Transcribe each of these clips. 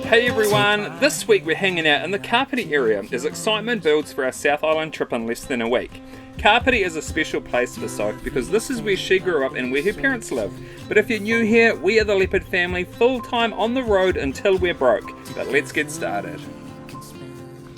Hey everyone, this week we're hanging out in the Kapiti area as excitement builds for our South Island trip in less than a week. Kapiti is a special place for Soph because this is where she grew up and where her parents live. But if you're new here, we are the Leopard family, full time on the road until we're broke. But let's get started.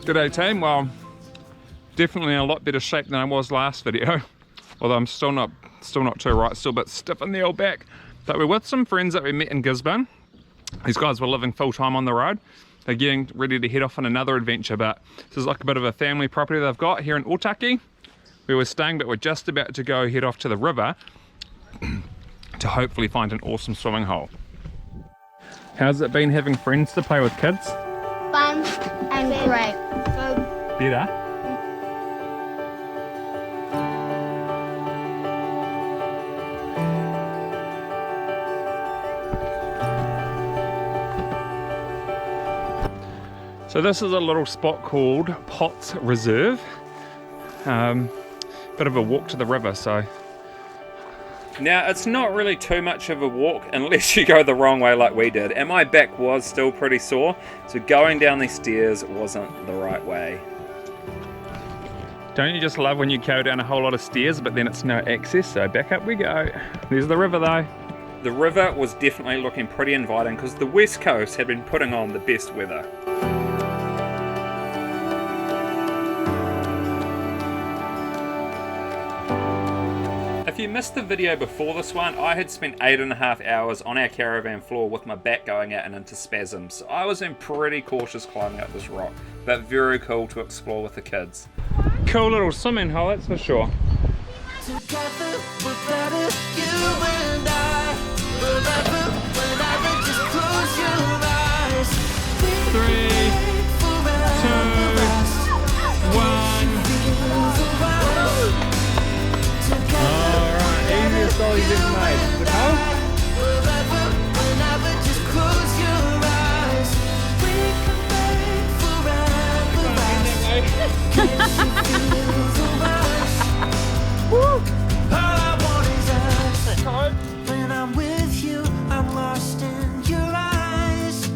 G'day team, well, definitely in a lot better shape than I was last video. Although I'm still not too right, still a bit stiff in the old back. But we're with some friends that we met in Gisborne. These guys were living full time on the road. They're getting ready to head off on another adventure, but this is like a bit of a family property they've got here in Otaki. We were staying, but we're just about to go head off to the river to hopefully find an awesome swimming hole. How's it been having friends to play with kids? Fun and great. Better? So this is a little spot called Potts Reserve. Bit of a walk to the river, so. Now it's not really too much of a walk unless you go the wrong way like we did, and my back was still pretty sore, so going down these stairs wasn't the right way. Don't you just love when you go down a whole lot of stairs but then it's no access, so back up we go. There's the river though. The river was definitely looking pretty inviting because the west coast had been putting on the best weather. If you missed the video before this one, I had spent 8.5 hours on our caravan floor with my back going out and into spasms. So I was in pretty cautious climbing up this rock, but very cool to explore with the kids. Cool little swimming hole, that's for sure. Together we're better, you and I. Forever, whenever, just close your eyes. 3, 2, 1. Alright, easiest goal you've ever made. The hole? Forever, whenever, just close your eyes. We can make forever last. Can't you feel the rush? All I want is us. When I'm with you, I'm lost in your eyes.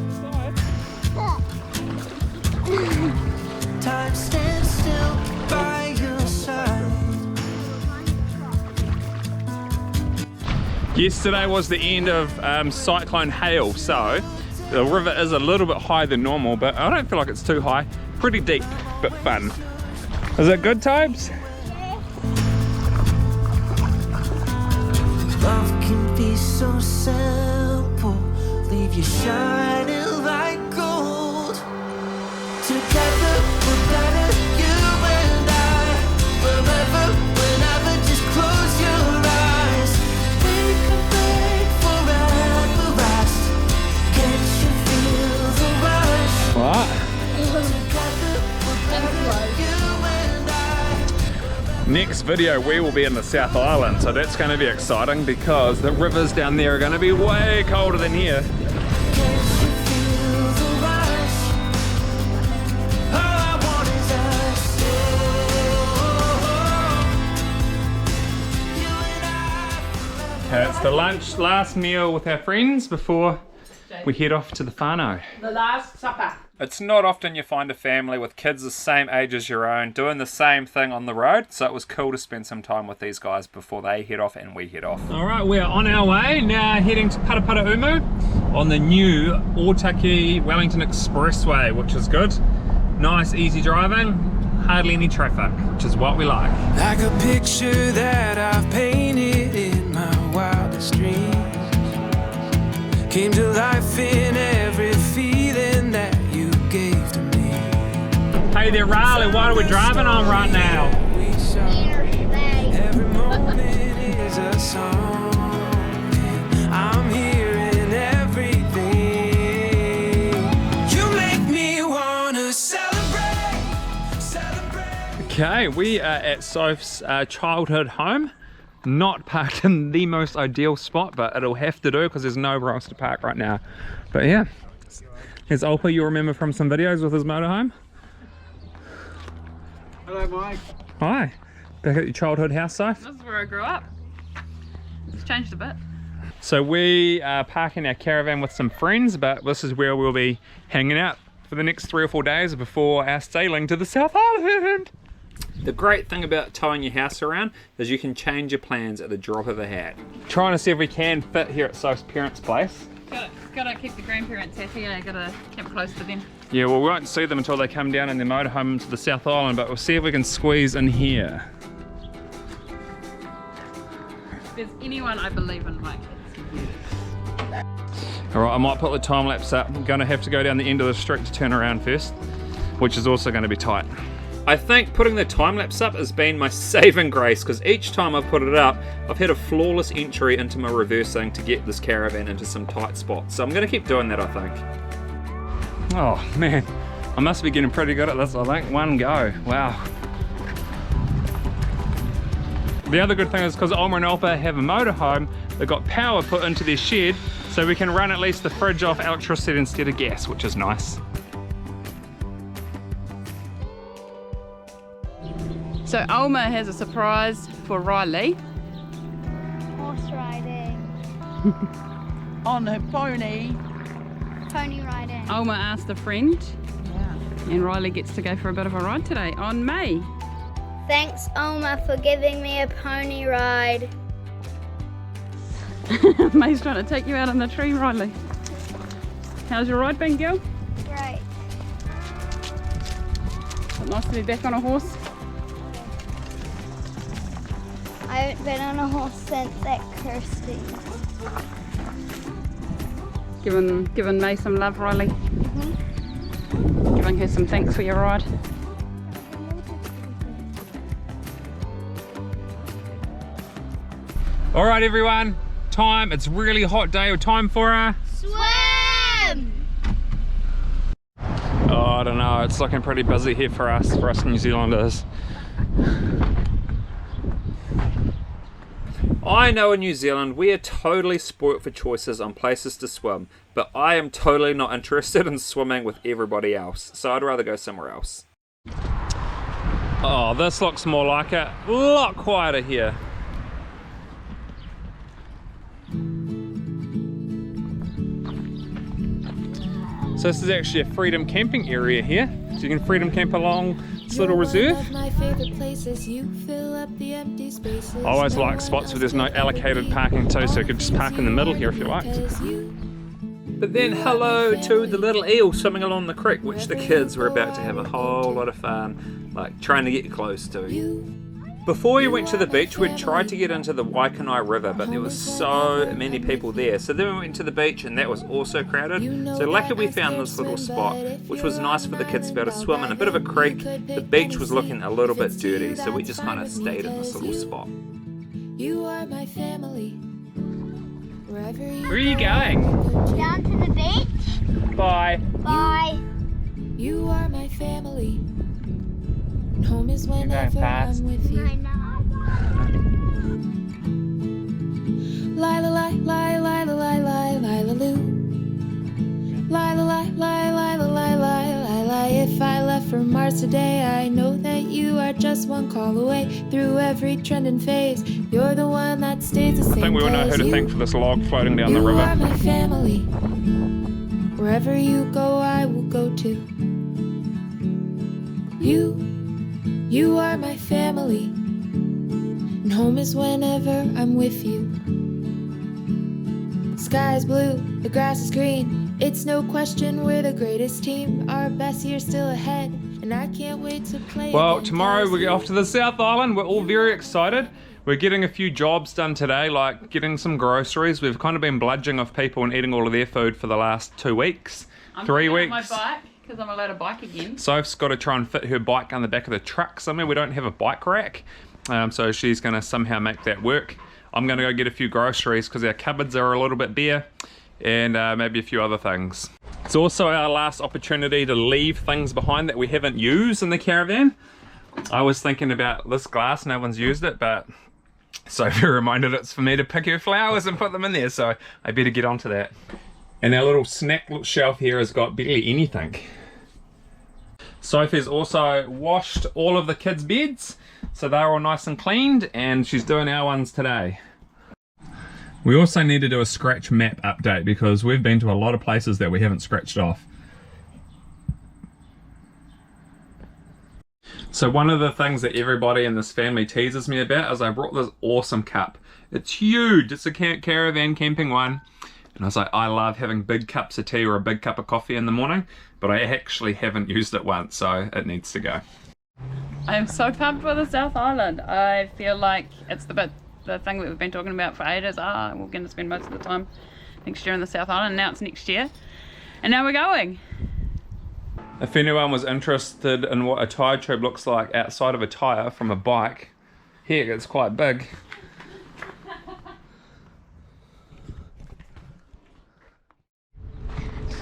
Time stands still by your side. Yesterday was the end of Cyclone Hail, so the river is a little bit higher than normal, but I don't feel like it's too high. Pretty deep, but fun. Is it good times? Love can be so simple, leave you shining like gold. Together we're better, you and I. Forever, whenever, just close your eyes. We can make forever last. Can't you feel the rush? What? Together we're better, you and I. Next video we will be in the South Island, so that's going to be exciting because the rivers down there are going to be way colder than here. Can't you feel the rush? All I want is us. You and I. Okay, it's the last meal with our friends before we head off to the whānau. The last supper. It's not often you find a family with kids the same age as your own doing the same thing on the road, so it was cool to spend some time with these guys before they head off and we head off. Alright, we're on our way now, heading to Paraparaumu on the new Otaki Wellington Expressway, which is good. Nice, easy driving, hardly any traffic, which is what we like. Like a picture that I've painted in my wildest dreams, came to life in every feeling that you gave to me. Hey there Riley, what are we driving on right now? Every moment is a song. I'm hearing everything. You make me wanna celebrate. Okay, we are at Soph's childhood home. Not parked in the most ideal spot, but it'll have to do because there's nowhere else to park right now. But yeah, here's Olpa, you remember from some videos with his motorhome. Hello, Mike. Hi, back at your childhood house, Soph. This is where I grew up. It's changed a bit. So we are parking our caravan with some friends, but this is where we'll be hanging out for the next 3 or 4 days before our sailing to the South Island. The great thing about towing your house around is you can change your plans at the drop of a hat. Trying to see if we can fit here at Soph's parents' place. Gotta keep the grandparents happy, gotta keep close to them. Yeah, well, we won't see them until they come down in their motorhome to the South Island, but we'll see if we can squeeze in here. If there's anyone I believe in, like, Alright, I might put the time lapse up. I'm going to have to go down the end of the street to turn around first, which is also going to be tight. I think putting the time lapse up has been my saving grace, because each time I've put it up, I've had a flawless entry into my reversing to get this caravan into some tight spots. So I'm going to keep doing that, I think. Oh man, I must be getting pretty good at this, I think. One go, wow. The other good thing is because Alma and Alpa have a motorhome, they've got power put into their shed, so we can run at least the fridge off electricity instead of gas, which is nice. So Alma has a surprise for Riley. Horse riding. On her pony. Pony riding. Alma asked a friend, and Riley gets to go for a bit of a ride today on May. Thanks, Oma, for giving me a pony ride. May's trying to take you out on the tree, Riley. How's your ride been, girl? Great. Is it nice to be back on a horse? I haven't been on a horse since at Kirsty's. Giving May some love, Riley. Giving her some thanks for your ride. All right, everyone, time. It's a really hot day. Time for a Swim! Oh, I don't know. It's looking pretty busy here for us New Zealanders. I know in New Zealand we are totally spoilt for choices on places to swim, but I am totally not interested in swimming with everybody else, so I'd rather go somewhere else. Oh, this looks more like it. A lot quieter here. So this is actually a freedom camping area here. So you can freedom camp along this little reserve. I always like spots where there's no allocated parking too, so you could just park in the middle here if you liked. But then hello to the little eel swimming along the creek, which the kids were about to have a whole lot of fun, like trying to get close to. Before we went to the beach, we'd tried to get into the Waikanai River, but there was so many people there. So then we went to the beach and that was also crowded. So luckily we found this little spot, which was nice for the kids to be able to swim in a bit of a creek. The beach was looking a little bit dirty, so we just kind of stayed in this little spot. You are my family. Wherever you Where are you going? Down to the beach. Bye. Bye. You are my family. And home is whenever fast. I'm with you. I know. Lila, lila, lila, lila, lila, loo. Lila, lila, lila, lila, lila. If I left for Mars today, I know that you are just one call away. Through every trend and phase, you're the one that stays the same. I think we all know who to thank for this log floating down the river. You are my family. Wherever you go, I will go too. You are my family, and home is whenever I'm with you. Sky's blue, the grass is green. It's no question we're the greatest team. Our best year's still ahead, and I can't wait to play. Well, again, tomorrow guys. we get off to the South Island. We're all very excited. We're getting a few jobs done today, like getting some groceries. We've kind of been bludgeoning off people and eating all of their food for the last 2 weeks, 3 weeks. My bike, because I'm allowed to bike again. Soph's got to try and fit her bike on the back of the truck somewhere. We don't have a bike rack, so she's going to somehow make that work. I'm going to go get a few groceries because our cupboards are a little bit bare, and maybe a few other things. It's also our last opportunity to leave things behind that we haven't used in the caravan. I was thinking about this glass, no one's used it, but Sophie reminded it's for me to pick her flowers and put them in there, so I better get onto that. And our little snack shelf here has got barely anything. Sophie's also washed all of the kids' beds, so they're all nice and cleaned, and she's doing our ones today. We also need to do a scratch map update because we've been to a lot of places that we haven't scratched off. So one of the things that everybody in this family teases me about is I brought this awesome cup. It's huge, it's a Caravan camping one. And I was like, I love having big cups of tea or a big cup of coffee in the morning, but I actually haven't used it once, so it needs to go. I am so pumped for the South Island. I feel like it's the thing that we've been talking about for ages. We're going to spend most of the time next year in the South Island. Now it's next year. And now we're going. If anyone was interested in what a tyre tube looks like outside of a tyre from a bike, here it's quite big.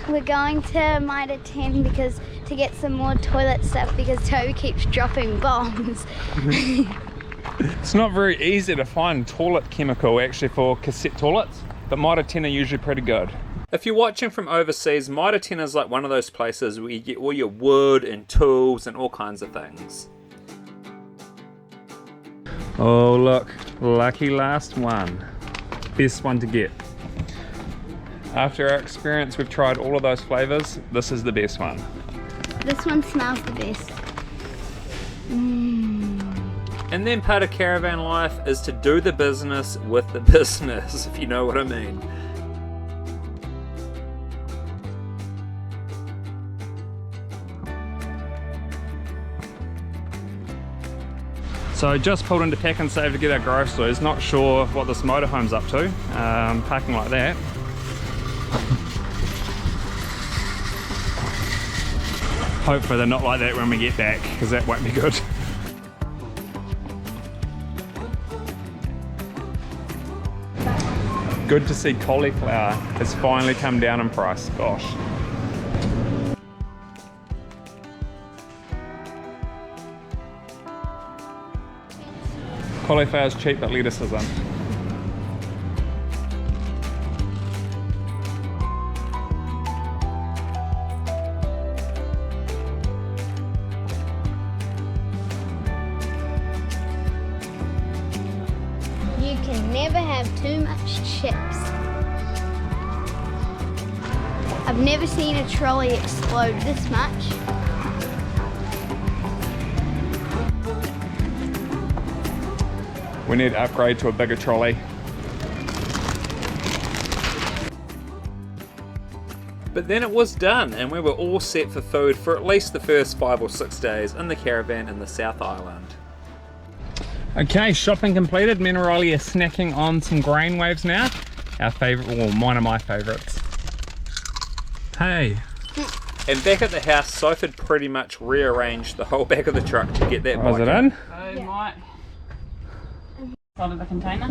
We're going to Mitre 10 to get some more toilet stuff because Toby keeps dropping bombs. It's not very easy to find toilet chemical actually for cassette toilets, but Mitre 10 are usually pretty good. If you're watching from overseas, Mitre 10 is like one of those places where you get all your wood and tools and all kinds of things. Oh look, lucky last one. Best one to get. After our experience, we've tried all of those flavours. This is the best one. This one smells the best. And then part of caravan life is to do the business with the business, if you know what I mean. So I just pulled into Pack and Save to get our groceries. Not sure what this motorhome's up to, parking like that. Hopefully they're not like that when we get back, because that won't be good. Good to see cauliflower has finally come down in price, gosh. Cauliflower's cheap, but lettuce isn't. You can never have too much chips. I've never seen a trolley explode this much. We need to upgrade to a bigger trolley. But then it was done, and we were all set for food for at least the first 5 or 6 days in the caravan in the South Island. Okay, shopping completed. Me and Riley are snacking on some grain waves now. Our favourite, well, one of my favourites. Hey. And back at the house, Soph had pretty much rearranged the whole back of the truck to get that Was bike it in? So might side of the container.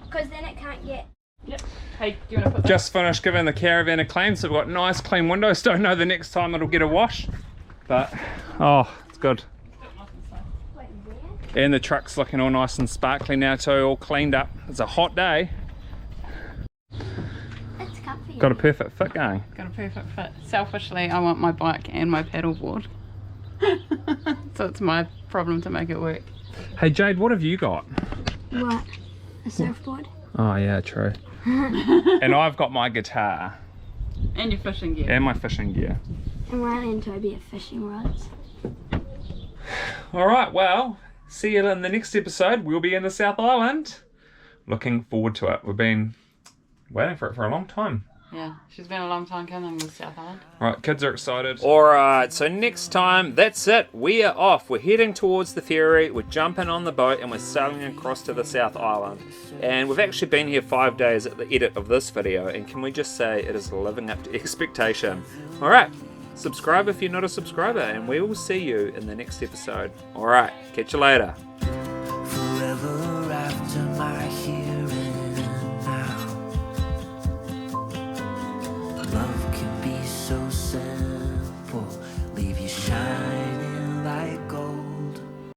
Because then it can't get... Yep. Hey, do you want to put that? Just finished giving the caravan a clean, so we've got nice clean windows. Don't know the next time it'll get a wash, but oh, it's good. Wait, where? And the truck's looking all nice and sparkly now too, all cleaned up. It's a hot day. It's comfy. Got a perfect fit going. Got a perfect fit. Selfishly, I want my bike and my paddleboard. So it's my problem to make it work. Hey Jade, what have you got? What? A surfboard? Oh yeah, true. And I've got my guitar And your fishing gear. and my fishing gear. And Riley and Toby have fishing rods. Alright, well, see you in the next episode. We'll be in the South Island. Looking forward to it. We've been waiting for it for a long time. Yeah, she's been a long time coming with South Island. Right, kids are excited. Alright, so next time, that's it. We are off. We're heading towards the ferry. We're jumping on the boat and we're sailing across to the South Island. And we've actually been here 5 days at the edit of this video. And can we just say it is living up to expectation. Alright, subscribe if you're not a subscriber. And we will see you in the next episode. Alright, catch you later. Forever after my hearing.